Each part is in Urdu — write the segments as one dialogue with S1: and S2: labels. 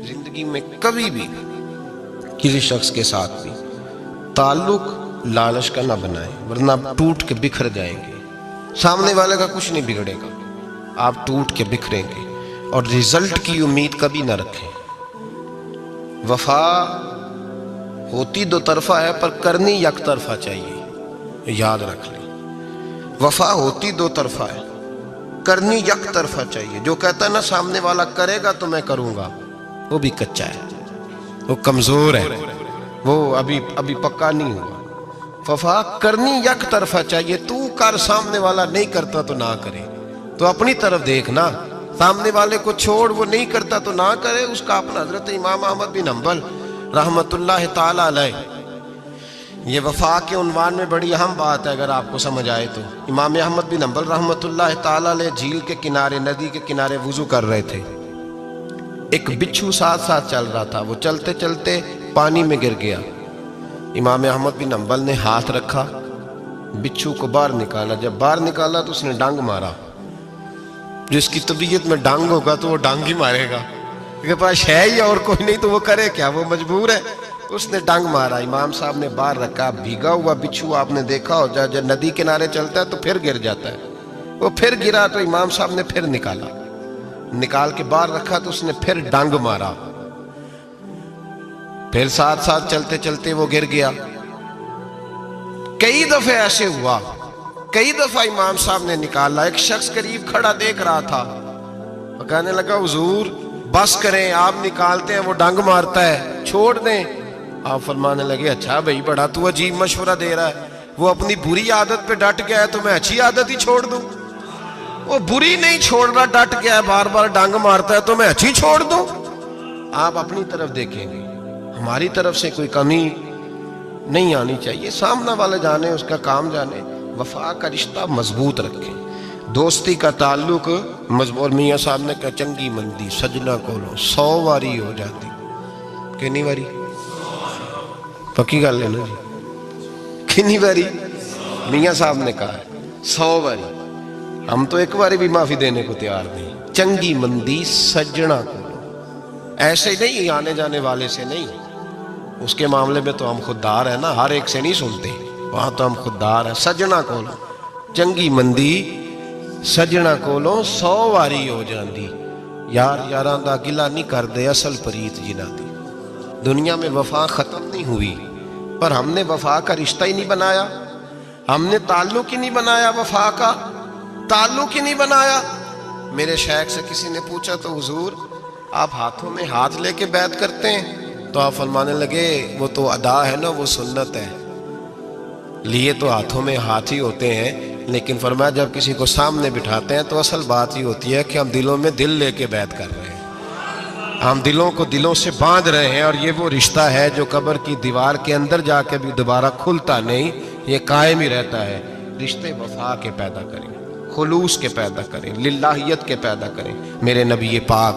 S1: زندگی میں کبھی بھی کسی شخص کے ساتھ بھی تعلق لالچ کا نہ بنائیں، ورنہ آپ ٹوٹ کے بکھر جائیں گے۔ سامنے والے کا کچھ نہیں بگڑے گا، آپ ٹوٹ کے بکھریں گے، اور رزلٹ کی امید کبھی نہ رکھیں۔ وفا ہوتی دو طرفہ ہے پر کرنی یک طرفہ چاہیے، یاد رکھ لیں۔ وفا ہوتی دو طرفہ ہے، کرنی یک طرفہ چاہیے۔ جو کہتا ہے نا سامنے والا کرے گا تو میں کروں گا، وہ بھی کچا ہے، وہ کمزور ہے، وہ ابھی پکا نہیں ہوا۔ وفا کرنی یک طرفہ چاہیے، تو کر، سامنے والا نہیں کرتا تو نہ کرے۔ تو اپنی طرف دیکھنا، سامنے والے کو چھوڑ، وہ نہیں کرتا تو نہ کرے، اس کا اپنا۔ حضرت امام احمد بن حنبل رحمت اللہ تعالی علیہ، یہ وفا کے عنوان میں بڑی اہم بات ہے اگر آپ کو سمجھ آئے تو۔ امام احمد بن حنبل رحمت اللہ تعالی علیہ جھیل کے کنارے، ندی کے کنارے وضو کر رہے تھے۔ ایک بچھو ساتھ ساتھ چل رہا تھا، وہ چلتے چلتے پانی میں گر گیا۔ امام احمد بن حنبل نے ہاتھ رکھا، بچھو کو باہر نکالا۔ جب باہر نکالا تو اس نے ڈانگ مارا۔ جس کی طبیعت میں ڈانگ ہوگا تو وہ ڈانگ ہی مارے گا، کے پاس ہے ہی اور کوئی نہیں تو وہ کرے کیا، وہ مجبور ہے۔ اس نے ڈانگ مارا، امام صاحب نے باہر رکھا۔ بھیگا ہوا بچھو آپ نے دیکھا ہو، جب ندی کنارے چلتا ہے تو پھر گر جاتا ہے، وہ پھر گرا تو امام صاحب نے پھر نکال کے باہر رکھا تو اس نے پھر ڈانگ مارا۔ پھر ساتھ ساتھ چلتے چلتے وہ گر گیا۔ کئی دفعے ایسے ہوا، کئی دفعہ امام صاحب نے نکالا۔ ایک شخص قریب کھڑا دیکھ رہا تھا، وہ کہنے لگا حضور بس کریں، آپ نکالتے ہیں وہ ڈانگ مارتا ہے، چھوڑ دیں۔ آپ فرمانے لگے اچھا بھائی، بڑا تو عجیب مشورہ دے رہا ہے، وہ اپنی بری عادت پہ ڈٹ گیا ہے تو میں اچھی عادت ہی چھوڑ دوں؟ وہ بری نہیں چھوڑ رہا، ڈٹ گیا ہے، بار بار ڈانگ مارتا ہے تو میں اچھی چھوڑ دوں؟ آپ اپنی طرف دیکھیں گے، ہماری طرف سے کوئی کمی نہیں آنی چاہیے۔ سامنے والے جانے، اس کا کام جانے۔ وفا کا رشتہ مضبوط رکھیں، دوستی کا تعلق مضبوط۔ میاں صاحب نے کہا چنگی مندی سجنا کولو 100 واری ہو جاتی، کتنی واری؟ پکی گل ہے نا جی، کتنی واری؟ میاں صاحب نے کہا 100 واری۔ ہم تو ایک باری بھی معافی دینے کو تیار نہیں۔ چنگی مندی سجنا کولو، ایسے نہیں آنے جانے والے سے نہیں، اس کے معاملے میں تو ہم خوددار ہیں نا، ہر ایک سے نہیں سنتے، وہاں تو ہم خوددار ہیں۔ سجنا کولو چنگی مندی سجنا کولو 100 واری ہو جاندی، یار یاراں دا گلا نہیں کر دے اصل پریت جنہ دی۔ دنیا میں وفا ختم نہیں ہوئی، پر ہم نے وفا کا رشتہ ہی نہیں بنایا، ہم نے تعلق ہی نہیں بنایا، وفا کا تعلق ہی نہیں بنایا۔ میرے شیخ سے کسی نے پوچھا تو حضور آپ ہاتھوں میں ہاتھ لے کے بیعت کرتے ہیں؟ تو آپ فرمانے لگے وہ تو ادا ہے نا، وہ سنت ہے، لیے تو ہاتھوں میں ہاتھ ہی ہوتے ہیں، لیکن فرمایا جب کسی کو سامنے بٹھاتے ہیں تو اصل بات ہی ہوتی ہے کہ ہم دلوں میں دل لے کے بیعت کر رہے ہیں، ہم دلوں کو دلوں سے باندھ رہے ہیں، اور یہ وہ رشتہ ہے جو قبر کی دیوار کے اندر جا کے بھی دوبارہ کھلتا نہیں، یہ قائم ہی رہتا ہے۔ رشتے وفا کے پیدا کریں، خلوص کے پیدا کریں، للہیت کے پیدا کریں۔ میرے نبی پاک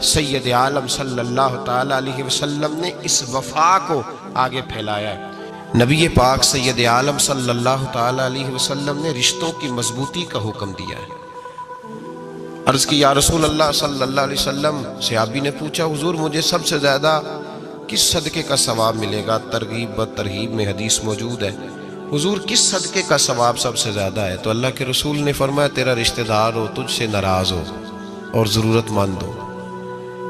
S1: سید عالم صلی اللہ تعالی علیہ وسلم نے اس وفا کو آگے پھیلایا ہے۔ نبی پاک سید عالم صلی اللہ تعالی علیہ وسلم نے رشتوں کی مضبوطی کا حکم دیا ہے۔ عرض کی یا رسول اللہ صلی اللہ علیہ وسلم، صحابی نے پوچھا حضور مجھے سب سے زیادہ کس صدقے کا ثواب ملے گا؟ ترغیب و ترہیب میں حدیث موجود ہے، حضور کس صدقے کا ثواب سب سے زیادہ ہے؟ تو اللہ کے رسول نے فرمایا تیرا رشتہ دار ہو، تجھ سے ناراض ہو اور ضرورت مند ہو،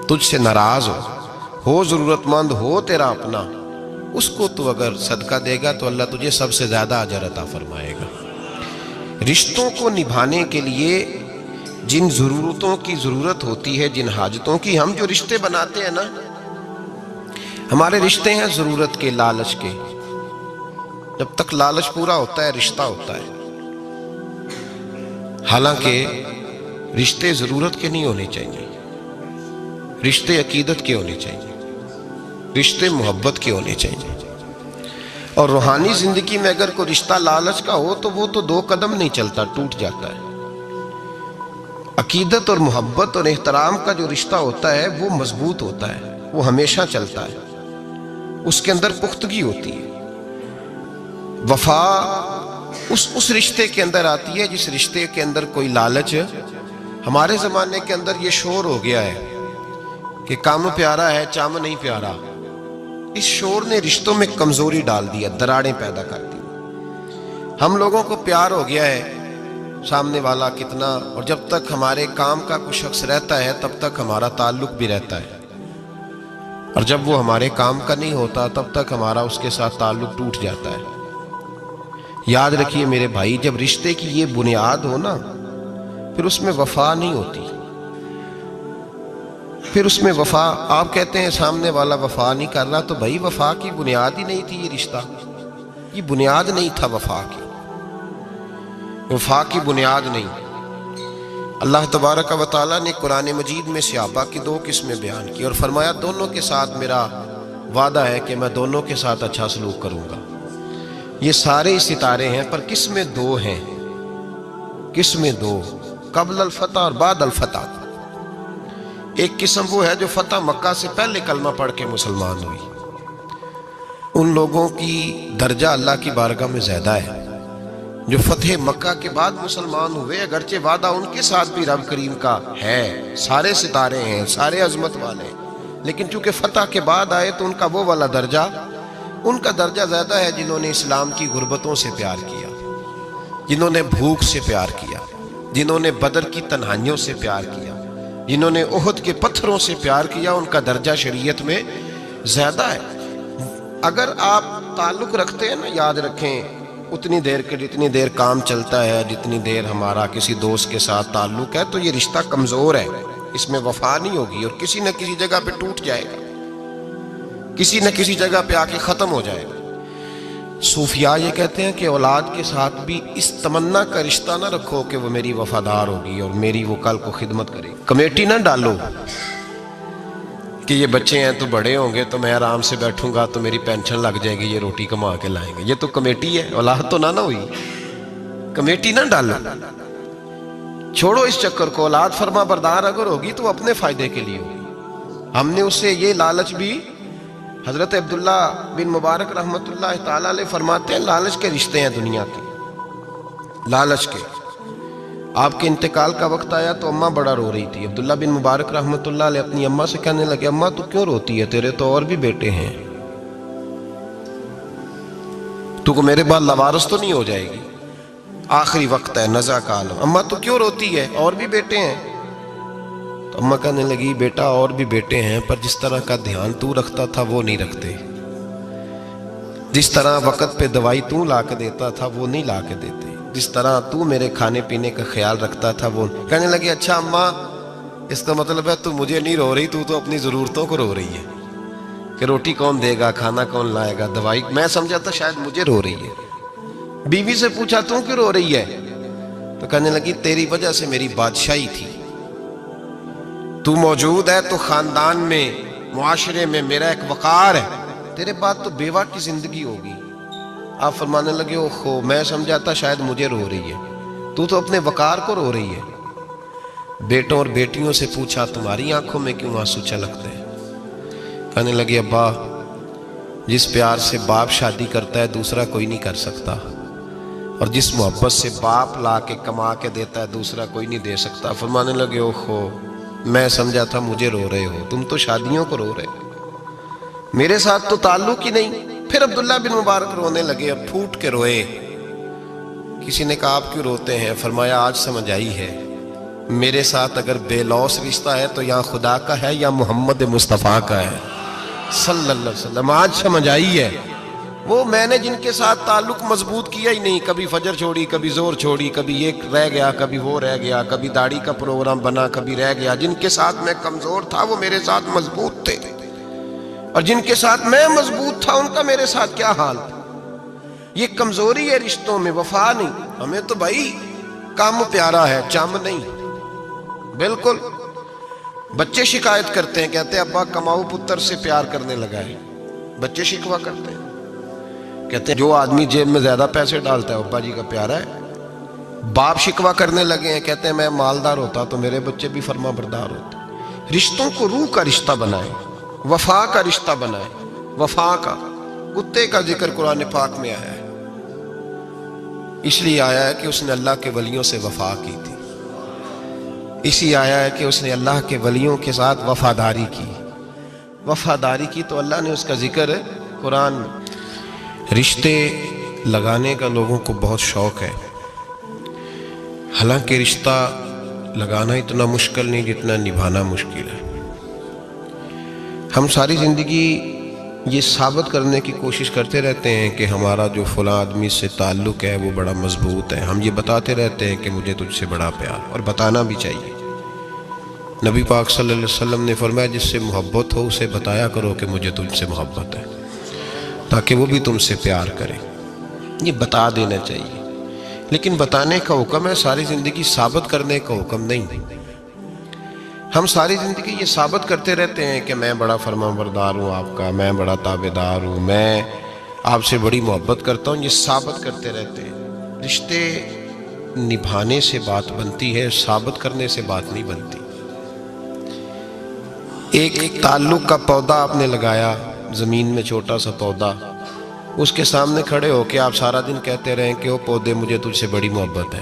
S1: تجھ سے ناراض ہو ضرورت مند ہو، تیرا اپنا، اس کو تو اگر صدقہ دے گا تو اللہ تجھے سب سے زیادہ اجر عطا فرمائے گا۔ رشتوں کو نبھانے کے لیے جن ضرورتوں کی ضرورت ہوتی ہے، جن حاجتوں کی، ہم جو رشتے بناتے ہیں نا، ہمارے رشتے ہیں ضرورت کے، لالچ کے۔ جب تک لالچ پورا ہوتا ہے رشتہ ہوتا ہے، حالانکہ رشتے ضرورت کے نہیں ہونے چاہیے، رشتے عقیدت کے ہونے چاہیے، رشتے محبت کے ہونے چاہیے۔ اور روحانی زندگی میں اگر کوئی رشتہ لالچ کا ہو تو وہ تو 2 قدم نہیں چلتا، ٹوٹ جاتا ہے۔ عقیدت اور محبت اور احترام کا جو رشتہ ہوتا ہے وہ مضبوط ہوتا ہے، وہ ہمیشہ چلتا ہے، اس کے اندر پختگی ہوتی ہے۔ وفا اس رشتے کے اندر آتی ہے جس رشتے کے اندر کوئی لالچ۔ ہمارے زمانے کے اندر یہ شور ہو گیا ہے کہ کام پیارا ہے چام نہیں پیارا، اس شور نے رشتوں میں کمزوری ڈال دیا، دراڑیں پیدا کر دی۔ ہم لوگوں کو پیار ہو گیا ہے سامنے والا کتنا، اور جب تک ہمارے کام کا کوئی شخص رہتا ہے تب تک ہمارا تعلق بھی رہتا ہے، اور جب وہ ہمارے کام کا نہیں ہوتا تب تک ہمارا اس کے ساتھ تعلق ٹوٹ جاتا ہے۔ یاد رکھیے میرے بھائی، جب رشتے کی یہ بنیاد ہو نا، پھر اس میں وفا نہیں ہوتی، پھر اس میں وفا، آپ کہتے ہیں سامنے والا وفا نہیں کر رہا، تو بھائی وفا کی بنیاد ہی نہیں تھی یہ رشتہ، یہ بنیاد نہیں تھا وفا کی، وفا کی بنیاد نہیں۔ اللہ تبارک و تعالیٰ نے قرآن مجید میں صحابہ کی دو قسمیں بیان کی اور فرمایا دونوں کے ساتھ میرا وعدہ ہے کہ میں دونوں کے ساتھ اچھا سلوک کروں گا۔ یہ سارے ستارے ہیں پر قسمیں دو ہیں، قسمیں دو، قبل الفتح اور بعد الفتح۔ ایک قسم وہ ہے جو فتح مکہ سے پہلے کلمہ پڑھ کے مسلمان ہوئی، ان لوگوں کی درجہ اللہ کی بارگاہ میں زیادہ ہے۔ جو فتح مکہ کے بعد مسلمان ہوئے، اگرچہ وعدہ ان کے ساتھ بھی رب کریم کا ہے، سارے ستارے ہیں، سارے عظمت والے ہیں، لیکن چونکہ فتح کے بعد آئے تو ان کا وہ والا درجہ، ان کا درجہ زیادہ ہے جنہوں نے اسلام کی غربتوں سے پیار کیا، جنہوں نے بھوک سے پیار کیا، جنہوں نے بدر کی تنہائیوں سے پیار کیا، جنہوں نے احد کے پتھروں سے پیار کیا، ان کا درجہ شریعت میں زیادہ ہے۔ اگر آپ تعلق رکھتے ہیں نا، یاد رکھیں اتنی دیر کے جتنی دیر کام چلتا ہے، جتنی دیر ہمارا کسی دوست کے ساتھ تعلق ہے، تو یہ رشتہ کمزور ہے، اس میں وفا نہیں ہوگی اور کسی نہ کسی جگہ پہ ٹوٹ جائے گا، کسی نہ کسی جگہ پہ آ کے ختم ہو جائے گا۔ صوفیاء یہ کہتے ہیں کہ اولاد کے ساتھ بھی اس تمنا کا رشتہ نہ رکھو کہ وہ میری وفادار ہوگی اور میری وہ کل کو خدمت کرے گی۔ کمیٹی نہ ڈالو کہ یہ بچے ہیں تو بڑے ہوں گے تو میں آرام سے بیٹھوں گا تو میری پینشن لگ جائے گی، یہ روٹی کما کے لائیں گے، یہ تو کمیٹی ہے، اولاد تو نہ ہوئی، کمیٹی نہ ڈالو، چھوڑو اس چکر کو۔ اولاد فرما بردار اگر ہوگی تو اپنے فائدے کے لیے ہوگی۔ ہم نے اسے یہ لالچ بھی، حضرت عبداللہ بن مبارک رحمت اللہ تعالیٰ علیہ فرماتے ہیں لالچ کے رشتے ہیں دنیا کے، لالچ کے۔ آپ کے انتقال کا وقت آیا تو اماں بڑا رو رہی تھی، عبداللہ بن مبارک رحمت اللہ علیہ اپنی اماں سے کہنے لگے اماں تو کیوں روتی ہے، تیرے تو اور بھی بیٹے ہیں، تو کو میرے بعد لوارث تو نہیں ہو جائے گی، آخری وقت ہے، نزع کا عالم، اماں تو کیوں روتی ہے، اور بھی بیٹے ہیں؟ تو اماں کہنے لگی بیٹا اور بھی بیٹے ہیں پر جس طرح کا دھیان تو رکھتا تھا وہ نہیں رکھتے، جس طرح وقت پہ دوائی تو لا کے دیتا تھا وہ نہیں لا کے دیتے، جس طرح تو میرے کھانے پینے کا خیال رکھتا تھا وہ۔ کہنے لگے اچھا اماں اس کا مطلب ہے تو مجھے نہیں رو رہی، تو اپنی ضرورتوں کو رو رہی ہے کہ روٹی کون دے گا، کھانا کون لائے گا، دوائی، میں سمجھا تھا شاید مجھے رو رہی ہے۔ بیوی سے پوچھا تو کیوں رو رہی ہے، تو کہنے لگی تیری وجہ سے میری بادشاہی تھی، تو موجود ہے تو خاندان میں، معاشرے میں میرا ایک وقار ہے، تیرے بعد تو بیوہ کی زندگی ہوگی۔ آپ فرمانے لگے اوہو میں سمجھا تھا شاید مجھے رو رہی ہے، تو اپنے وقار کو رو رہی ہے۔ بیٹوں اور بیٹیوں سے پوچھا تمہاری آنکھوں میں کیوں آنسو چھلکتے ہیں، کہنے لگے ابا جس پیار سے باپ شادی کرتا ہے دوسرا کوئی نہیں کر سکتا، اور جس محبت سے باپ لا کے کما کے دیتا ہے دوسرا کوئی نہیں دے سکتا۔ فرمانے لگے اوہو میں سمجھا تھا مجھے رو رہے ہو، تم تو شادیوں کو رو رہے ہو، میرے ساتھ تو تعلق ہی نہیں۔ پھر عبداللہ بن مبارک رونے لگے اور پھوٹ کے روئے۔ کسی نے کہا آپ کیوں روتے ہیں، فرمایا آج سمجھ آئی ہے میرے ساتھ اگر بے لوث رشتہ ہے تو یا خدا کا ہے یا محمد مصطفیٰ کا ہے صلی اللہ علیہ وسلم، آج سمجھ آئی ہے۔ وہ میں نے جن کے ساتھ تعلق مضبوط کیا ہی نہیں، کبھی فجر چھوڑی، کبھی زور چھوڑی، کبھی یہ رہ گیا، کبھی وہ رہ گیا، کبھی داڑھی کا پروگرام بنا، کبھی رہ گیا، جن کے ساتھ میں کمزور تھا وہ میرے ساتھ مضبوط تھے، اور جن کے ساتھ میں مضبوط تھا ان کا میرے ساتھ کیا حال تھا۔ یہ کمزوری ہے رشتوں میں، وفا نہیں۔ ہمیں تو بھائی کام پیارا ہے، چم نہیں، بالکل۔ بچے شکایت کرتے ہیں، کہتے ہیں ابا کماؤ پتر سے پیار کرنے لگا ہے، بچے شکوا کرتے ہیں، کہتے ہیں جو آدمی جیب میں زیادہ پیسے ڈالتا ہے ابا جی کا پیارا ہے۔ باپ شکوا کرنے لگے ہیں، کہتے ہیں میں مالدار ہوتا تو میرے بچے بھی فرما بردار ہوتے۔ رشتوں کو روح کا رشتہ بنائیں، وفا کا رشتہ بنائیں، وفا کا۔ کتے کا ذکر قرآن پاک میں آیا ہے، اس لیے آیا ہے کہ اس نے اللہ کے ولیوں سے وفا کی تھی، اسی آیا ہے کہ اس نے اللہ کے ولیوں کے ساتھ وفاداری کی۔ وفاداری کی تو اللہ نے اس کا ذکر ہے قرآن میں۔ رشتے لگانے کا لوگوں کو بہت شوق ہے، حالانکہ رشتہ لگانا اتنا مشکل نہیں جتنا نبھانا مشکل ہے۔ ہم ساری زندگی یہ ثابت کرنے کی کوشش کرتے رہتے ہیں کہ ہمارا جو فلاں آدمی سے تعلق ہے وہ بڑا مضبوط ہے، ہم یہ بتاتے رہتے ہیں کہ مجھے تجھ سے بڑا پیار، اور بتانا بھی چاہیے۔ نبی پاک صلی اللہ علیہ وسلم نے فرمایا جس سے محبت ہو اسے بتایا کرو کہ مجھے تجھ سے محبت ہے، تاکہ وہ بھی تم سے پیار کرے۔ یہ بتا دینا چاہیے، لیکن بتانے کا حکم ہے، ساری زندگی ثابت کرنے کا حکم نہیں۔ ہم ساری زندگی یہ ثابت کرتے رہتے ہیں کہ میں بڑا فرمانبردار ہوں آپ کا، میں بڑا تابعدار ہوں، میں آپ سے بڑی محبت کرتا ہوں، یہ ثابت کرتے رہتے ہیں۔ رشتے نبھانے سے بات بنتی ہے، ثابت کرنے سے بات نہیں بنتی۔ ایک تعلق کا پودا آپ نے لگایا زمین میں، چھوٹا سا پودا، اس کے سامنے کھڑے ہو کے آپ سارا دن کہتے رہیں کہ وہ پودے مجھے تجھ سے بڑی محبت ہے،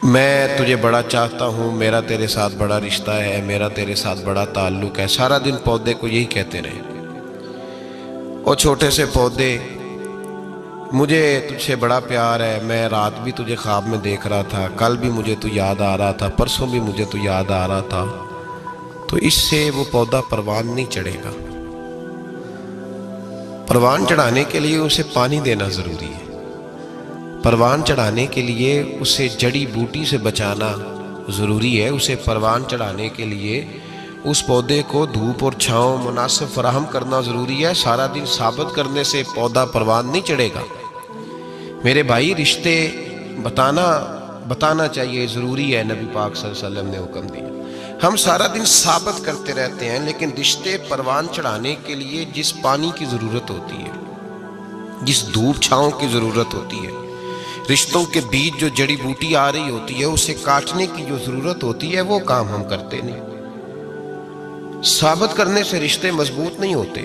S1: میں تجھے بڑا چاہتا ہوں، میرا تیرے ساتھ بڑا رشتہ ہے، میرا تیرے ساتھ بڑا تعلق ہے، سارا دن پودے کو یہی کہتے رہے۔ اور چھوٹے سے پودے، مجھے تجھ سے بڑا پیار ہے، میں رات بھی تجھے خواب میں دیکھ رہا تھا، کل بھی مجھے تو یاد آ رہا تھا، پرسوں بھی مجھے تو یاد آ رہا تھا، تو اس سے وہ پودا پروان نہیں چڑھے گا۔ پروان چڑھانے کے لیے اسے پانی دینا ضروری ہے، پروان چڑھانے کے لیے اسے جڑی بوٹی سے بچانا ضروری ہے، اسے پروان چڑھانے کے لیے اس پودے کو دھوپ اور چھاؤں مناسب فراہم کرنا ضروری ہے۔ سارا دن ثابت کرنے سے پودا پروان نہیں چڑھے گا۔ میرے بھائی، رشتے بتانا چاہیے، ضروری ہے، نبی پاک صلی اللہ علیہ وسلم نے حکم دیا۔ ہم سارا دن ثابت کرتے رہتے ہیں، لیکن رشتے پروان چڑھانے کے لیے جس پانی کی ضرورت ہوتی ہے، جس دھوپ چھاؤں کی ضرورت ہوتی ہے، رشتوں کے بیچ جو جڑی بوٹی آ رہی ہوتی ہے اسے کاٹنے کی جو ضرورت ہوتی ہے، وہ کام ہم کرتے نہیں۔ ثابت کرنے سے رشتے مضبوط نہیں ہوتے،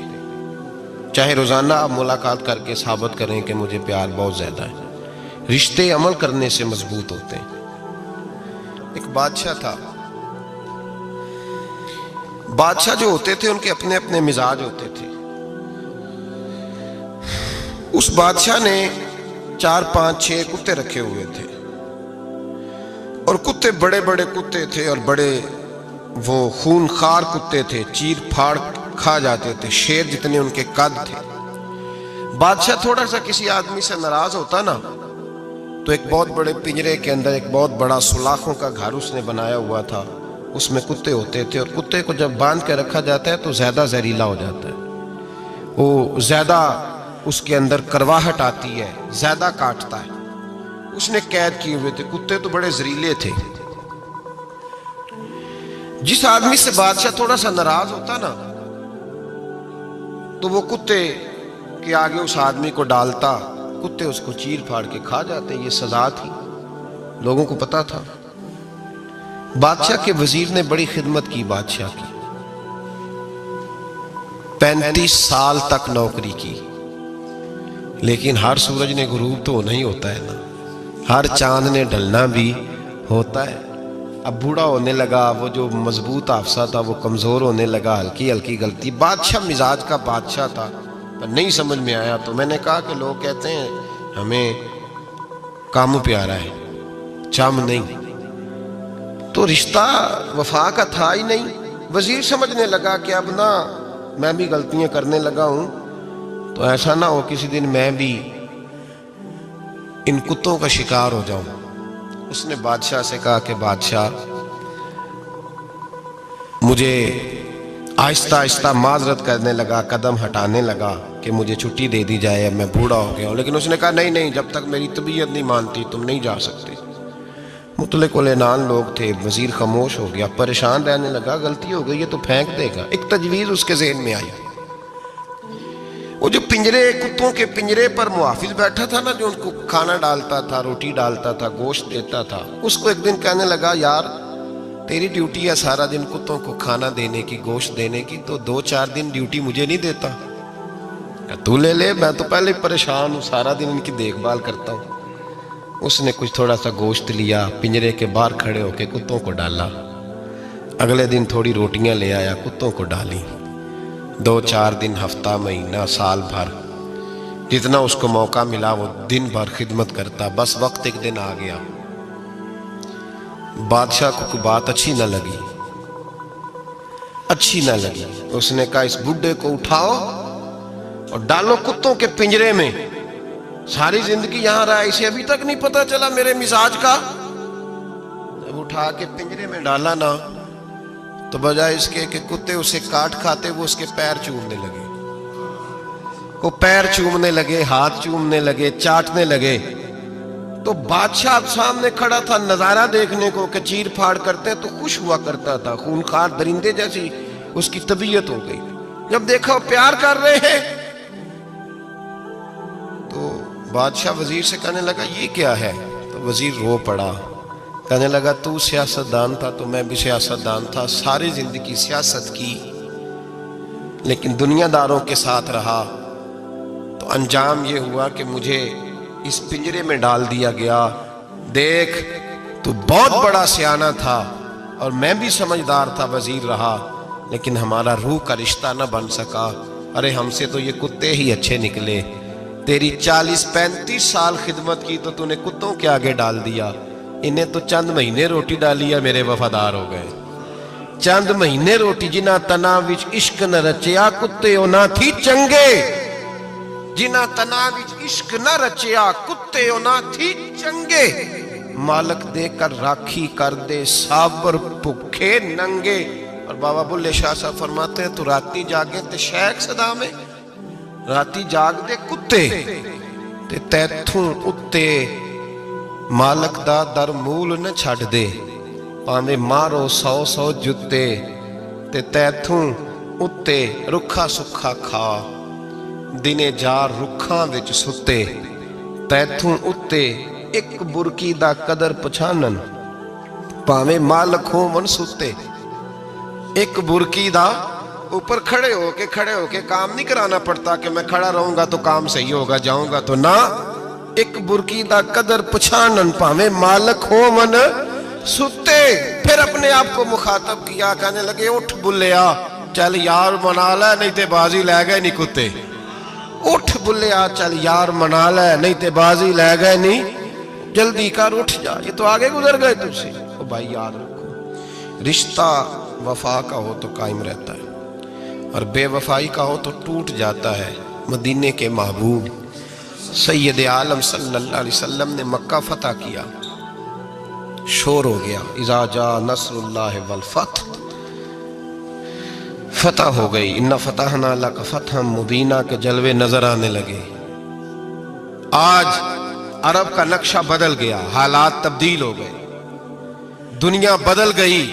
S1: چاہے روزانہ آپ ملاقات کر کے ثابت کریں کہ مجھے پیار بہت زیادہ ہے، رشتے عمل کرنے سے مضبوط ہوتے ہیں۔ ایک بادشاہ تھا، بادشاہ جو ہوتے تھے ان کے اپنے اپنے مزاج ہوتے تھے۔ اس بادشاہ نے 4 5 6 کتے رکھے ہوئے تھے، اور کتے بڑے بڑے کتے تھے، اور بڑے وہ خون خار کتے تھے، چیر پھاڑ کھا جاتے تھے، شیر جتنے ان کے قد تھے۔ بادشاہ تھوڑا سا کسی آدمی سے ناراض ہوتا نا، تو ایک بہت بڑے پنجرے کے اندر ایک بہت بڑا سلاخوں کا گھر اس نے بنایا ہوا تھا، اس میں کتے ہوتے تھے، اور کتے کو جب باندھ کے رکھا جاتا ہے تو زیادہ زہریلا ہو جاتا ہے، وہ زیادہ اس کے اندر کرواہٹ آتی ہے، زیادہ کاٹتا ہے۔ اس نے قید کیے ہوئے تھے، کتے تو بڑے زہریلے تھے۔ جس آدمی سے بادشاہ تھوڑا سا ناراض ہوتا نا، تو وہ کتے کے آگے اس آدمی کو ڈالتا، کتے اس کو چیر پھاڑ کے کھا جاتے۔ یہ سزا تھی، لوگوں کو پتا تھا۔ بادشاہ کے وزیر نے بڑی خدمت کی بادشاہ کی، 35 سال تک نوکری کی، لیکن ہر سورج نے غروب تو ہونا ہی ہوتا ہے نا، ہر چاند نے ڈھلنا بھی ہوتا ہے۔ اب بوڑھا ہونے لگا، وہ جو مضبوط حافظہ تھا وہ کمزور ہونے لگا، ہلکی ہلکی غلطی۔ بادشاہ مزاج کا بادشاہ تھا، پر نہیں سمجھ میں آیا، تو میں نے کہا کہ لوگ کہتے ہیں ہمیں کام پیارا ہے، چم نہیں، تو رشتہ وفا کا تھا ہی نہیں۔ وزیر سمجھنے لگا کہ اب نہ میں بھی غلطیاں کرنے لگا ہوں، تو ایسا نہ ہو کسی دن میں بھی ان کتوں کا شکار ہو جاؤں۔ اس نے بادشاہ سے کہا کہ بادشاہ، مجھے آہستہ آہستہ معذرت کرنے لگا، قدم ہٹانے لگا کہ مجھے چھٹی دے دی جائے، اب میں بوڑھا ہو گیا ہوں۔ لیکن اس نے کہا نہیں، جب تک میری طبیعت نہیں مانتی تم نہیں جا سکتے۔ مطلق العنان لوگ تھے، وزیر خاموش ہو گیا، پریشان رہنے لگا، غلطی ہو گئی ہے تو پھینک دے گا۔ ایک تجویز اس کے ذہن میں آئی، وہ جو کتوں کے پنجرے پر محافظ بیٹھا تھا نا، جو ان کو کھانا ڈالتا تھا، روٹی ڈالتا تھا، گوشت دیتا تھا، اس کو ایک دن کہنے لگا یار تیری ڈیوٹی ہے سارا دن کتوں کو کھانا دینے کی، گوشت دینے کی، تو 2-4 دن ڈیوٹی مجھے نہیں دیتا؟ تو لے لے، میں تو پہلے پریشان ہوں، سارا دن ان کی دیکھ بھال کرتا ہوں۔ اس نے کچھ تھوڑا سا گوشت لیا، پنجرے کے باہر کھڑے ہو کے کتوں کو ڈالا، اگلے دن تھوڑی روٹیاں لے آیا، کتوں کو ڈالی۔ دو چار دن، ہفتہ، مہینہ، سال بھر، جتنا اس کو موقع ملا وہ دن بھر خدمت کرتا. بس وقت ایک دن آ گیا، بادشاہ کو کوئی بات اچھی نہ لگی. اس نے کہا اس بڈھے کو اٹھاؤ اور ڈالو کتوں کے پنجرے میں. ساری زندگی یہاں رہا، اسے ابھی تک نہیں پتا چلا میرے مزاج کا. جب اٹھا کے پنجرے میں ڈالا نا تو بجائے اس کے کہ کتے اسے کاٹ کھاتے، وہ اس کے پیر چومنے لگے. وہ پیر چومنے لگے، ہاتھ چومنے لگے، چاٹنے لگے. تو بادشاہ اب سامنے کھڑا تھا نظارہ دیکھنے کو کہ چیر پھاڑ کرتے تو خوش ہوا کرتا تھا، خونخوار درندے جیسی اس کی طبیعت ہو گئی. جب دیکھا وہ پیار کر رہے ہیں تو بادشاہ وزیر سے کہنے لگا یہ کیا ہے؟ تو وزیر رو پڑا، کہنے لگا تو سیاستدان تھا تو میں بھی سیاستدان تھا، ساری زندگی سیاست کی لیکن دنیا داروں کے ساتھ رہا تو انجام یہ ہوا کہ مجھے اس پنجرے میں ڈال دیا گیا. دیکھ تو بہت بڑا سیانہ تھا اور میں بھی سمجھدار تھا، وزیر رہا، لیکن ہمارا روح کا رشتہ نہ بن سکا. ارے ہم سے تو یہ کتے ہی اچھے نکلے. تیری 40-35 سال خدمت کی تو نے کتوں کے آگے ڈال دیا. انہیں تو چند مہینے روٹی ڈالی ہے، میرے وفادار ہو گئے. چند مہینے روٹی جنہ تنا وچ عشق نہ رچیا، کتے او نہ تھی چنگے. جنہ تنا وچ عشق نہ رچیا، کتے او نہ تھی چنگے. مالک دے کر راکھی کر دے، صابر بھکھے ننگے. اور بابا بلے شاہ صاحب فرماتے ہیں تو راتی جاگے تے شیخ صدا میں، راتی جاگ دے کتے تے تیتھوں اتے مالک دا در مول نہ چھڑ دے. پاویں مارو 100 جتے تے تیتھوں اتے رکھا سکھا کھا. دنے جار رکھاں وچ ستے تیتھوں اتے ایک برکی دا قدر پچھانن. پاویں مالک ہون ستے، ایک برکی دا اوپر کھڑے ہو کے کام نہیں کرانا پڑتا کہ میں کھڑا رہوں گا تو کام صحیح ہوگا، جاؤں گا تو نہ. ایک برکی دا قدر پچھانن، پاویں مالک ہون ستے. پھر اپنے آپ کو مخاطب کیا، کہنے لگے اٹھ بلیا، چل یار منا لے نہیں تے بازی لے گئے نہیں کتے. اٹھ بلیا چل یار منا لے نہیں تے بازی لے گئے نہیں، جلدی کر اٹھ جا، یہ تو آگے گزر گئے تجھ سے. او بھائی یاد رکھو، رشتہ وفا کا ہو تو قائم رہتا ہے اور بے وفائی کا ہو تو ٹوٹ جاتا ہے. مدینے کے محبوب سید عالم صلی اللہ علیہ وسلم نے مکہ فتح کیا، شور ہو گیا، اذا جاء نصر اللہ والفتح، فتح ہو گئی. انا فتحنا لک فتحا مبینہ کے جلوے نظر آنے لگے. آج عرب کا نقشہ بدل گیا، حالات تبدیل ہو گئے، دنیا بدل گئی.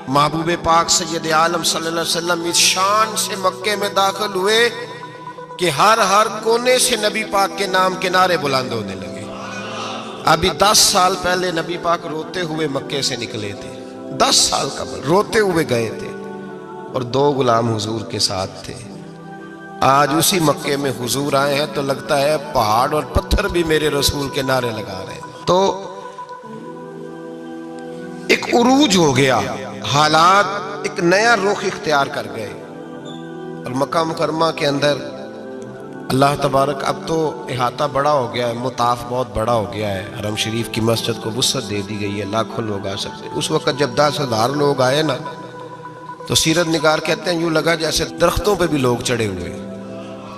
S1: محبوب پاک سید عالم صلی اللہ علیہ وسلم اس شان سے مکے میں داخل ہوئے کہ ہر کونے سے نبی پاک کے نام کے نعرے بلند ہونے لگے. ابھی 10 سال پہلے نبی پاک روتے ہوئے مکے سے نکلے تھے، 10 سال قبل روتے ہوئے گئے تھے اور 2 غلام حضور کے ساتھ تھے. آج اسی مکے میں حضور آئے ہیں تو لگتا ہے پہاڑ اور پتھر بھی میرے رسول کے نعرے لگا رہے ہیں. تو ایک عروج ہو گیا، حالات ایک نیا رخ اختیار کر گئے. اور مکہ مکرمہ کے اندر اللہ تبارک اب تو احاطہ بڑا ہو گیا ہے، مطاف بہت بڑا ہو گیا ہے. حرم شریف کی مسجد کو وسعت دے دی گئی ہے، لاکھوں لوگ آ سکتے. اس وقت جب 10,000 لوگ آئے نا تو سیرت نگار کہتے ہیں یوں لگا جیسے درختوں پہ بھی لوگ چڑھے ہوئے،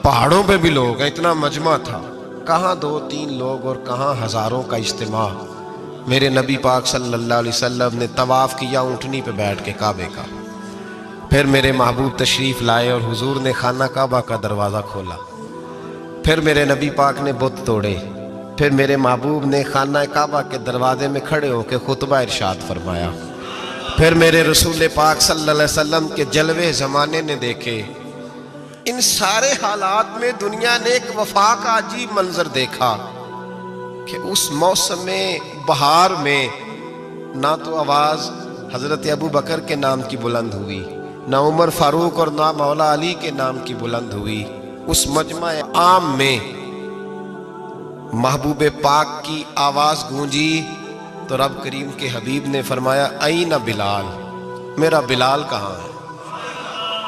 S1: پہاڑوں پہ بھی لوگ ہیں، اتنا مجمع تھا. کہاں 2-3 لوگ اور کہاں ہزاروں کا اجتماع. میرے نبی پاک صلی اللہ علیہ وسلم نے طواف کیا اونٹنی پہ بیٹھ کے کعبے کا. پھر میرے محبوب تشریف لائے اور حضور نے خانہ کعبہ کا دروازہ کھولا. پھر میرے نبی پاک نے بت توڑے. پھر میرے محبوب نے خانہ کعبہ کے دروازے میں کھڑے ہو کے خطبہ ارشاد فرمایا. پھر میرے رسول پاک صلی اللہ علیہ وسلم کے جلوے زمانے نے دیکھے. ان سارے حالات میں دنیا نے ایک وفا کا عجیب منظر دیکھا کہ اس موسم بہار میں نہ تو آواز حضرت ابو بکر کے نام کی بلند ہوئی، نہ عمر فاروق اور نہ مولا علی کے نام کی بلند ہوئی. اس مجمع عام میں محبوب پاک کی آواز گونجی تو رب کریم کے حبیب نے فرمایا این بلال، میرا بلال کہاں ہے؟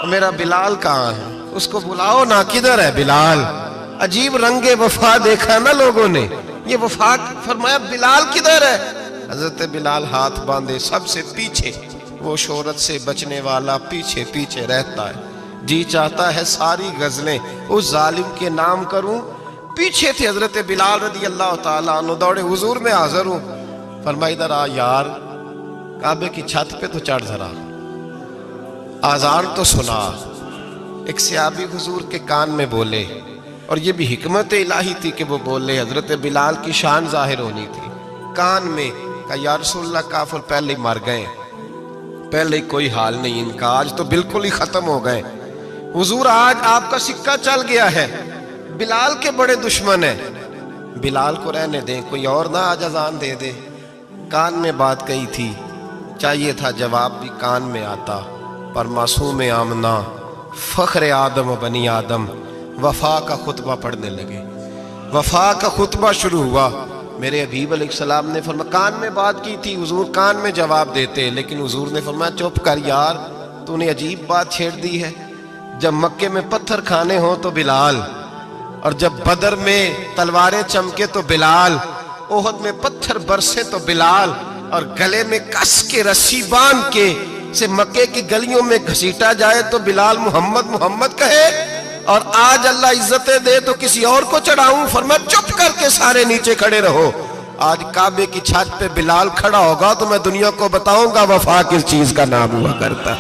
S1: میرا بلال کہاں ہے؟ اس کو بلاؤ نا، کدھر ہے بلال؟ عجیب رنگ وفا دیکھا نا لوگوں نے، یہ وفا. فرمایا بلال کدھر ہے؟ حضرت بلال ہاتھ باندھے سب سے پیچھے، وہ شہرت سے بچنے والا پیچھے پیچھے رہتا ہے. جی چاہتا ہے ساری غزلیں اس ظالم کے نام کروں. پیچھے تھے حضرت بلال رضی اللہ تعالیٰ عنہ، دوڑے حضور میں حاضر ہوں. فرمایا ادھر آ یار، کعبے کی چھت پہ تو چڑھ ذرا، آذان تو سنا. ایک صحابی حضور کے کان میں بولے، اور یہ بھی حکمت الہی تھی کہ وہ بولے، حضرت بلال کی شان ظاہر ہونی تھی. کان میں کہا یا رسول اللہ کافر پہلے ہی مر گئے، پہلے ہی کوئی حال نہیں ان کا، آج تو بالکل ہی ختم ہو گئے. حضور آج آپ کا سکہ چل گیا ہے، بلال کے بڑے دشمن ہیں، بلال کو رہنے دیں، کوئی اور نہ آج اذان دے دے. کان میں بات کہی تھی، چاہیے تھا جواب بھی کان میں آتا، پر معصوم آمنہ فخر آدم و بنی آدم وفا کا خطبہ پڑھنے لگے. وفا کا خطبہ شروع ہوا. میرے حبیب علیہ السلام نے فرمایا، کان میں بات کی تھی، حضور کان میں جواب دیتے، لیکن حضور نے فرمایا چپ کر یار، تو نے عجیب بات چھیڑ دی ہے. جب مکے میں پتھر کھانے ہوں تو بلال، اور جب بدر میں تلواریں چمکے تو بلال، احد میں پتھر برسے تو بلال، اور گلے میں کس کے رسی باندھ کے سے مکے کی گلیوں میں گھسیٹا جائے تو بلال محمد محمد کہے. اور آج اللہ عزتیں دے تو کسی اور کو چڑھاؤں. فرمایا چپ کر کے سارے نیچے کھڑے رہو. آج کعبے کی چھت پہ بلال کھڑا ہوگا تو میں دنیا کو بتاؤں گا وفا کس چیز کا نام ہوا کرتا.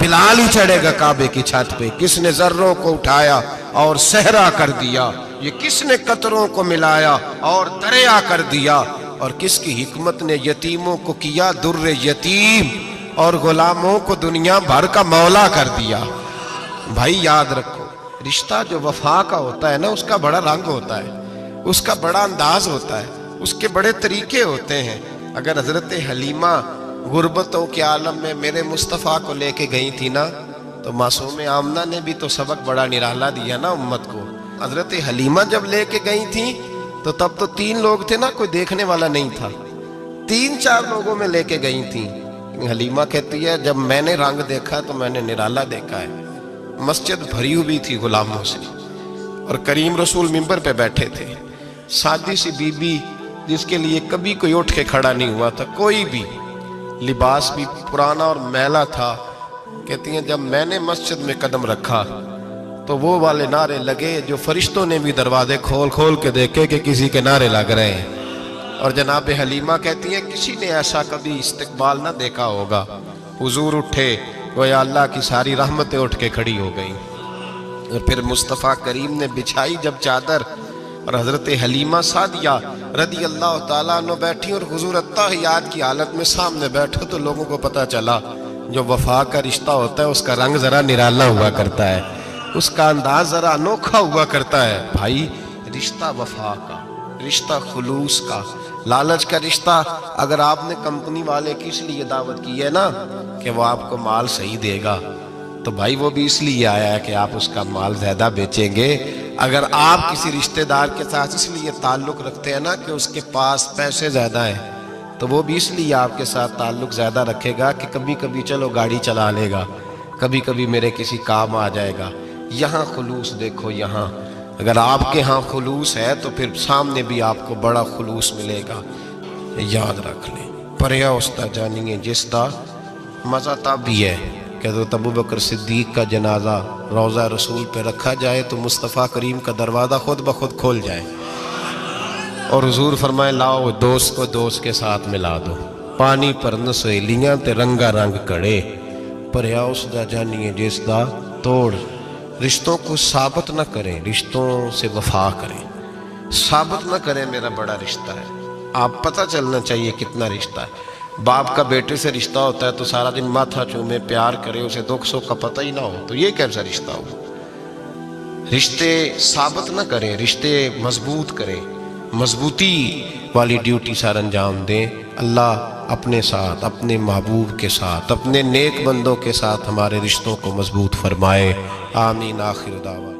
S1: بلال ہی چڑھے گا کعبے کی چھت پہ. کس نے ذروں کو اٹھایا اور صحرا کر دیا، یہ کس نے قطروں کو ملایا اور دریا کر دیا، اور کس کی حکمت نے یتیموں کو کیا در یتیم اور غلاموں کو دنیا بھر کا مولا کر دیا. بھائی یاد رکھو، رشتہ جو وفا کا ہوتا ہے نا، اس کا بڑا رنگ ہوتا ہے، اس کا بڑا انداز ہوتا ہے، اس کے بڑے طریقے ہوتے ہیں. اگر حضرت حلیمہ غربتوں کے عالم میں میرے مصطفیٰ کو لے کے گئی تھی نا، تو معصوم آمنہ نے بھی تو سبق بڑا نرالا دیا نا امت کو. حضرت حلیمہ جب لے کے گئی تھی تو تب تو 3 لوگ تھے نا، کوئی دیکھنے والا نہیں تھا. 3-4 لوگوں میں لے کے گئی تھی. حلیمہ کہتی ہے جب میں نے رنگ دیکھا تو میں نے نرالا دیکھا ہے. مسجد بھری ہوئی تھی غلاموں سے، اور کریم رسول منبر پہ بیٹھے تھے. سادی سی بی بی جس کے لیے کبھی کوئی اٹھ کے کھڑا نہیں ہوا تھا، کوئی بھی، لباس بھی پرانا اور میلا تھا. کہتی ہیں جب میں نے مسجد میں قدم رکھا تو وہ والے نعرے لگے جو فرشتوں نے بھی دروازے کھول کھول کے دیکھے کہ کسی کے نعرے لگ رہے ہیں. اور جناب حلیمہ کہتی ہیں کسی نے ایسا کبھی استقبال نہ دیکھا ہوگا. حضور اٹھے، گویا اللہ کی ساری رحمتیں اٹھ کے کھڑی ہو گئیں. اور پھر مصطفیٰ کریم نے بچھائی جب چادر، اور حضرت حلیمہ سعدیہ رضی اللہ تعالیٰ عنہ بیٹھی، اور حضور التحیات کی حالت میں سامنے بیٹھو تو لوگوں کو پتہ چلا جو وفا کا رشتہ ہوتا ہے اس کا رنگ ذرا نرالا ہوا کرتا ہے، اس کا انداز ذرا انوکھا ہوا کرتا ہے. بھائی رشتہ وفا کا، رشتہ خلوص کا، لالچ کا رشتہ. اگر آپ نے کمپنی والے کی اس لیے دعوت کی ہے نا کہ وہ آپ کو مال صحیح دے گا، تو بھائی وہ بھی اس لیے آیا ہے کہ آپ اس کا مال زیادہ بیچیں گے. اگر آپ کسی رشتہ دار کے ساتھ اس لیے تعلق رکھتے ہیں نا کہ اس کے پاس پیسے زیادہ ہیں، تو وہ بھی اس لیے آپ کے ساتھ تعلق زیادہ رکھے گا کہ کبھی کبھی چلو گاڑی چلا لے گا، کبھی کبھی میرے کسی کام آ جائے گا. یہاں خلوص دیکھو، یہاں اگر آپ کے ہاں خلوص ہے تو پھر سامنے بھی آپ کو بڑا خلوص ملے گا. یاد رکھ لیں، پریا استا جانیے جس دا مزہ تب بھی ہے کہ حضرت ابوبکر صدیق کا جنازہ روضہ رسول پہ رکھا جائے تو مصطفیٰ کریم کا دروازہ خود بخود کھول جائے، اور حضور فرمائے لاؤ دوست کو دوست کے ساتھ ملا دو. پانی پر نسویلیاں تے رنگا رنگ کڑے، پریا استا جانیے جس دا توڑ. رشتوں کو ثابت نہ کریں، رشتوں سے وفا کریں. ثابت نہ کریں میرا بڑا رشتہ ہے، آپ پتہ چلنا چاہیے کتنا رشتہ ہے. باپ کا بیٹے سے رشتہ ہوتا ہے تو سارا دن ماتھا چومے پیار کرے، اسے دکھ سکھ کا پتہ ہی نہ ہو، تو یہ کیسا رشتہ ہو. رشتے ثابت نہ کریں، رشتے مضبوط کریں، مضبوطی والی ڈیوٹی سر انجام دیں. اللہ اپنے ساتھ، اپنے محبوب کے ساتھ، اپنے نیک بندوں کے ساتھ ہمارے رشتوں کو مضبوط فرمائے. آمین. آخر دعوانا.